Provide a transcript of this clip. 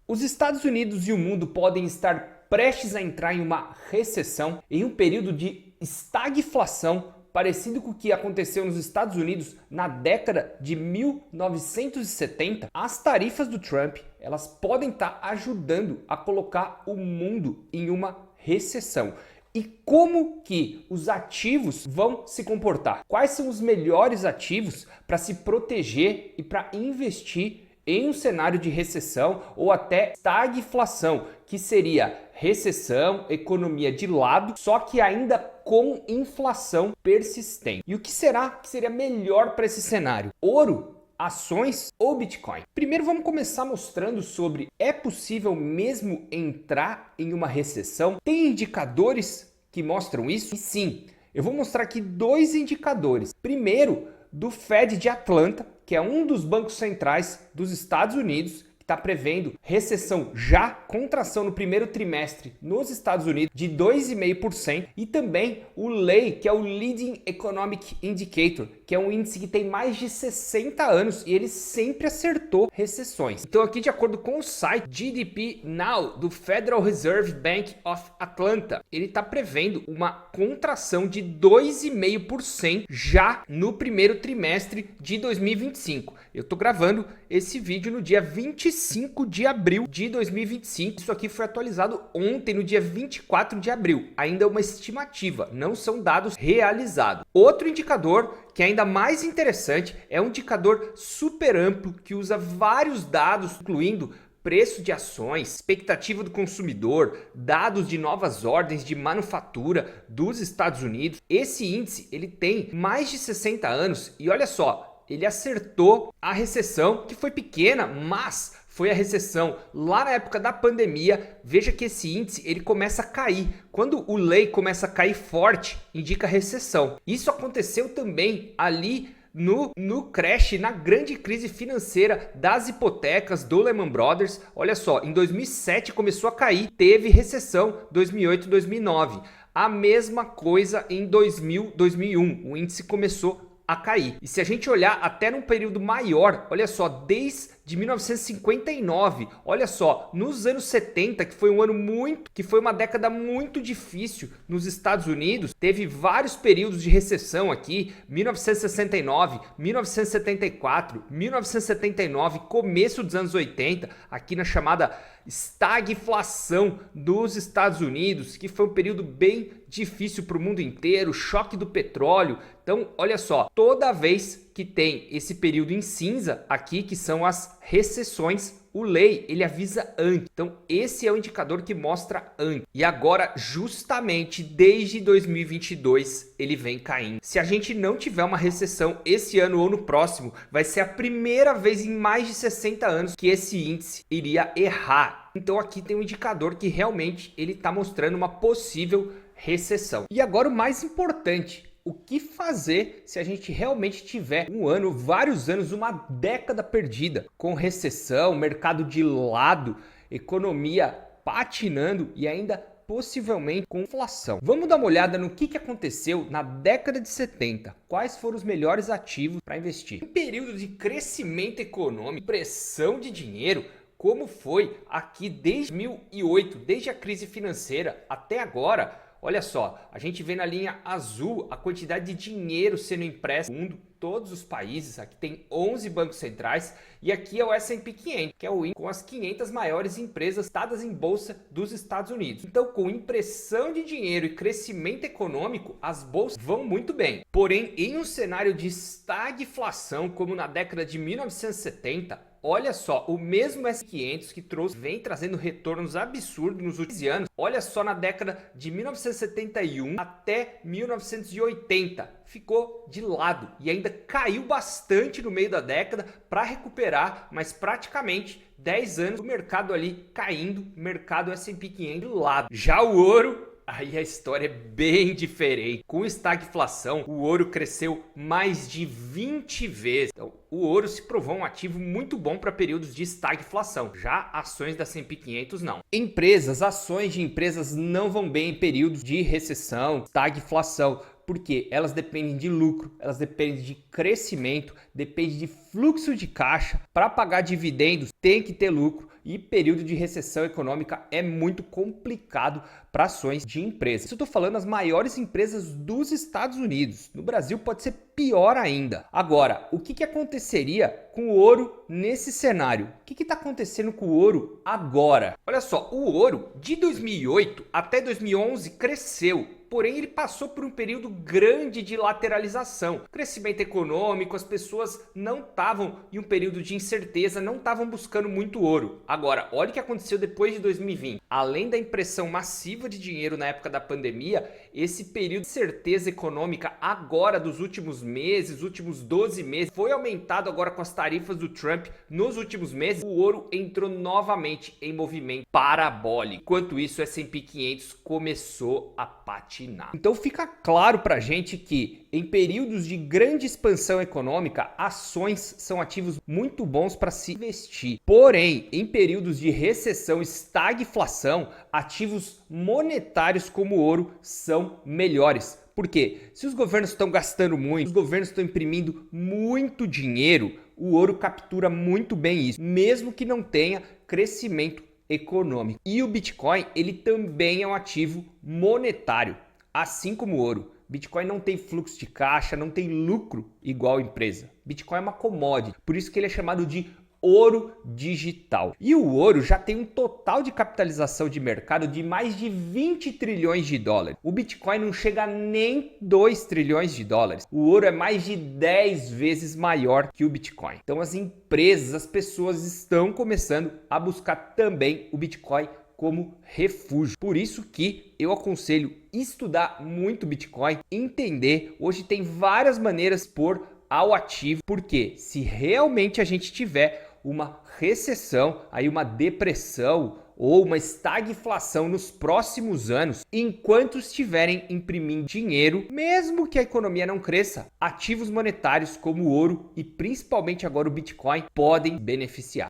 Os Estados Unidos e o mundo podem estar prestes a entrar em uma recessão, em um período de estagflação, parecido com o que aconteceu nos Estados Unidos na década de 1970. As tarifas do Trump, elas podem estar ajudando a colocar o mundo em uma recessão. E como que os ativos vão se comportar? Quais são os melhores ativos para se proteger e para investir em um cenário de recessão ou até estagflação, que seria recessão, economia de lado, só que ainda com inflação persistente. E o que será que seria melhor para esse cenário? Ouro, ações ou Bitcoin? Primeiro vamos começar mostrando sobre é possível mesmo entrar em uma recessão? Tem indicadores que mostram isso? E sim, eu vou mostrar aqui dois indicadores. Primeiro, do Fed de Atlanta, que é um dos bancos centrais dos Estados Unidos, que está prevendo recessão já, contração no primeiro trimestre nos Estados Unidos de 2,5%, e também o LEI, que é o Leading Economic Indicator, que é um índice que tem mais de 60 anos e ele sempre acertou recessões. Então aqui, de acordo com o site GDP Now do Federal Reserve Bank of Atlanta, ele está prevendo uma contração de 2,5% já no primeiro trimestre de 2025. Eu estou gravando esse vídeo no dia 25 de abril de 2025. Isso aqui foi atualizado ontem, no dia 24 de abril. Ainda é uma estimativa, não são dados realizados. Outro indicador que é ainda mais interessante é um indicador super amplo que usa vários dados, incluindo preço de ações, expectativa do consumidor, dados de novas ordens de manufatura dos Estados Unidos. Esse índice ele tem mais de 60 anos e olha só, ele acertou a recessão, que foi pequena, mas foi a recessão lá na época da pandemia. Veja que esse índice ele começa a cair. Quando o LEI começa a cair forte, indica recessão. Isso aconteceu também ali no crash, na grande crise financeira das hipotecas do Lehman Brothers. Olha só, em 2007 começou a cair, teve recessão 2008, 2009. A mesma coisa em 2000, 2001, o índice começou a cair. E se a gente olhar até num período maior, olha só, desde 1959, olha só, nos anos 70, que foi uma década muito difícil nos Estados Unidos, teve vários períodos de recessão aqui, 1969, 1974, 1979, começo dos anos 80, aqui na chamada estagflação dos Estados Unidos, que foi um período bem difícil para o mundo inteiro, choque do petróleo. Então, olha só, toda vez que tem esse período em cinza aqui, que são as recessões, o LEI ele avisa antes. Então esse é o indicador que mostra antes. E agora, justamente desde 2022, ele vem caindo. Se a gente não tiver uma recessão esse ano ou no próximo, vai ser a primeira vez em mais de 60 anos que esse índice iria errar. Então aqui tem um indicador que realmente ele está mostrando uma possível recessão. E agora o mais importante: o que fazer se a gente realmente tiver um ano, vários anos, uma década perdida, com recessão, mercado de lado, economia patinando e ainda possivelmente com inflação? Vamos dar uma olhada no que aconteceu na década de 70. Quais foram os melhores ativos para investir? Em período de crescimento econômico, pressão de dinheiro, como foi aqui desde 2008, desde a crise financeira até agora. Olha só, a gente vê na linha azul a quantidade de dinheiro sendo impresso no mundo, todos os países. Aqui tem 11 bancos centrais e aqui é o S&P 500, que é o índice com as 500 maiores empresas listadas em bolsa dos Estados Unidos. Então, com impressão de dinheiro e crescimento econômico, as bolsas vão muito bem. Porém, em um cenário de estagflação, como na década de 1970, olha só, o mesmo S500 que vem trazendo retornos absurdos nos últimos anos. Olha só, na década de 1971 até 1980, ficou de lado e ainda caiu bastante no meio da década para recuperar, mas praticamente 10 anos o mercado ali caindo, mercado S&P 500 de lado. Já o ouro, aí a história é bem diferente. Com estagflação, o ouro cresceu mais de 20 vezes. Então, o ouro se provou um ativo muito bom para períodos de estagflação. Já ações da S&P 500 não. Ações de empresas não vão bem em períodos de recessão, estagflação, porque elas dependem de lucro, elas dependem de crescimento, dependem de fluxo de caixa. Para pagar dividendos tem que ter lucro. e período de recessão econômica é muito complicado para ações de empresas. Isso eu estou falando das maiores empresas dos Estados Unidos. No Brasil pode ser pior ainda. Agora, o que aconteceria com o ouro nesse cenário? O que está acontecendo com o ouro agora? Olha só, o ouro de 2008 até 2011 cresceu. Porém, ele passou por um período grande de lateralização. Crescimento econômico, as pessoas não estavam em um período de incerteza, não estavam buscando muito ouro. Agora, olha o que aconteceu depois de 2020. Além da impressão massiva de dinheiro na época da pandemia, esse período de certeza econômica agora dos últimos meses, últimos 12 meses, foi aumentado agora com as tarifas do Trump. Nos últimos meses, o ouro entrou novamente em movimento parabólico. Enquanto isso, o S&P 500 começou a patinar. Então fica claro pra gente que em períodos de grande expansão econômica, ações são ativos muito bons para se investir. Porém, em períodos de recessão e estagflação, ativos monetários como o ouro são melhores. Por quê? Se os governos estão gastando muito, os governos estão imprimindo muito dinheiro, o ouro captura muito bem isso, mesmo que não tenha crescimento econômico. E o Bitcoin, ele também é um ativo monetário, assim como o ouro. Bitcoin não tem fluxo de caixa, não tem lucro igual a empresa. Bitcoin é uma commodity, por isso que ele é chamado de ouro digital. E o ouro já tem um total de capitalização de mercado de mais de 20 trilhões de dólares. O Bitcoin não chega a nem 2 trilhões de dólares. O ouro é mais de 10 vezes maior que o Bitcoin. Então as empresas, as pessoas estão começando a buscar também o Bitcoin como refúgio. Por isso que eu aconselho estudar muito Bitcoin, entender. Hoje tem várias maneiras por ao ativo, porque se realmente a gente tiver uma recessão, aí uma depressão ou uma estagflação nos próximos anos, enquanto estiverem imprimindo dinheiro, mesmo que a economia não cresça, ativos monetários como o ouro e principalmente agora o Bitcoin podem beneficiar.